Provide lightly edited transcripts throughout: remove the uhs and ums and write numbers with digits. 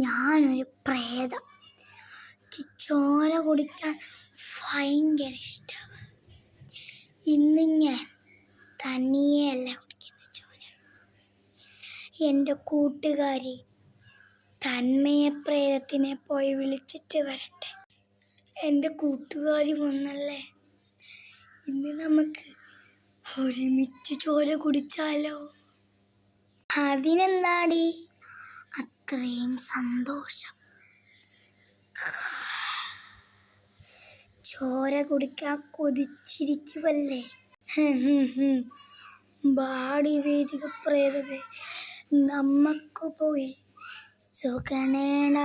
ഞാനൊരു പ്രേതം. ചോര കുടിക്കാൻ ഭയങ്കര ഇഷ്ടമാണ്. ഇന്ന് ഞാൻ തനിയല്ല കുടിക്കുന്ന ചോര. എൻ്റെ കൂട്ടുകാരി തന്മയ പ്രേതത്തിനെ പോയി വിളിച്ചിട്ട് വരട്ടെ. എൻ്റെ കൂട്ടുകാരി വന്നല്ലേ, ഇന്ന് നമുക്ക് ഒരുമിച്ച് ചോര കുടിച്ചാലോ? അതിനെന്താടി അത്രയും സന്തോഷം. ചോര കുടിക്കാൻ കൊതിച്ചിരിക്കുവല്ലേ? ബാടി വേദിക പ്രേതവേ, നമുക്ക് പോയി സുഗണേട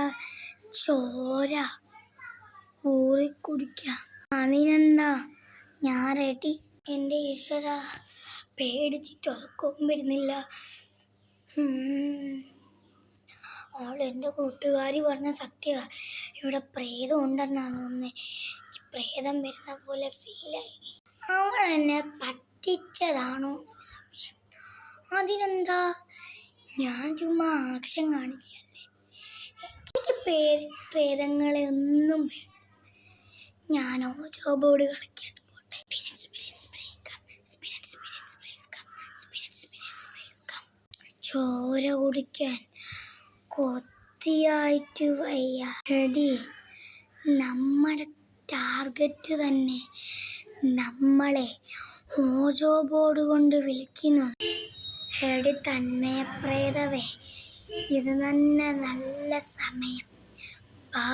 ചോര ഊറി കുടിക്കാം. അതിനെന്താ, ഞാൻ റെഡി. എൻ്റെ ഈശ്വര, പേടിച്ചിട്ട് ഉറക്കവും വരുന്നില്ല. എൻ്റെ കൂട്ടുകാരി പറഞ്ഞ സത്യമാണ്, ഇവിടെ പ്രേതം ഉണ്ടെന്നാണ് തോന്നുന്നത്. എനിക്ക് പ്രേതം വരുന്ന പോലെ ഫീലായി. അവൾ എന്നെ പറ്റിച്ചതാണോ സംശയം. അതിനെന്താ, ഞാൻ ചുമ്മാ ആക്ഷൻ കാണിച്ചല്ലേ. എനിക്ക് പ്രേതങ്ങളെ ഒന്നും വേണം. ഞാൻ ഓജോ ബോർഡ് കളിക്കാൻ പോട്ടെ. ചോര കുടിക്കാൻ കൊത്തിയായിട്ട് വയ്യ. എടി, നമ്മുടെ ടാർഗറ്റ് തന്നെ നമ്മളെ ഓജോ ബോർഡ് കൊണ്ട് വിളിക്കുന്നു. എടി തന്മയ പ്രേതവേ, ഇത് തന്നെ നല്ല സമയം. വാ,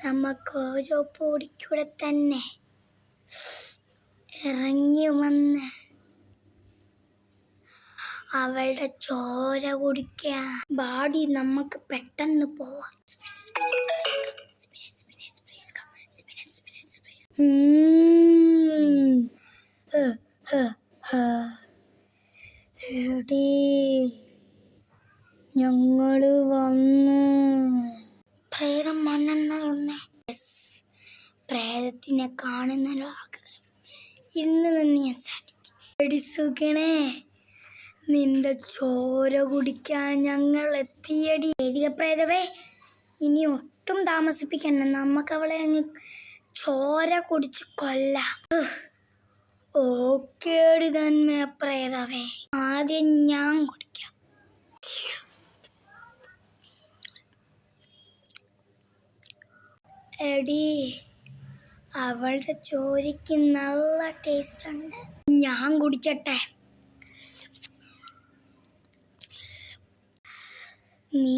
നമുക്ക് ഓജോ ബോർഡിക്കൂടെ തന്നെ ഇറങ്ങി വന്ന് അവളുടെ ചോര കുടിക്കാൻ. ബാഡി, നമുക്ക് പെട്ടെന്ന് പോവാം. എടീ, ഞങ്ങള് വന്ന്. പ്രേതം വന്നെന്നേ. പ്രേതത്തിനെ കാണുന്നല്ലോ ആഗ്രഹം. ഇന്ന് തന്നെ ഞാൻ സാധിക്കും. എടി സുഗണേ, നിന്റെ ചോര കുടിക്കാൻ ഞങ്ങൾ എത്തിയടി. വേദിക പ്രേതവേ, ഇനി ഒട്ടും താമസിപ്പിക്കണ്ട, നമുക്ക് അവളെ അങ്ങ് ചോര കുടിച്ച് കൊല്ലാം. ഓക്കേടി തന്മയ പ്രേതവേ, ആദ്യം ഞാൻ കുടിക്കാം. എടി, അവളുടെ ചോരയ്ക്ക് നല്ല ടേസ്റ്റ് ഉണ്ട്. ഞാൻ കുടിക്കട്ടെ. നീ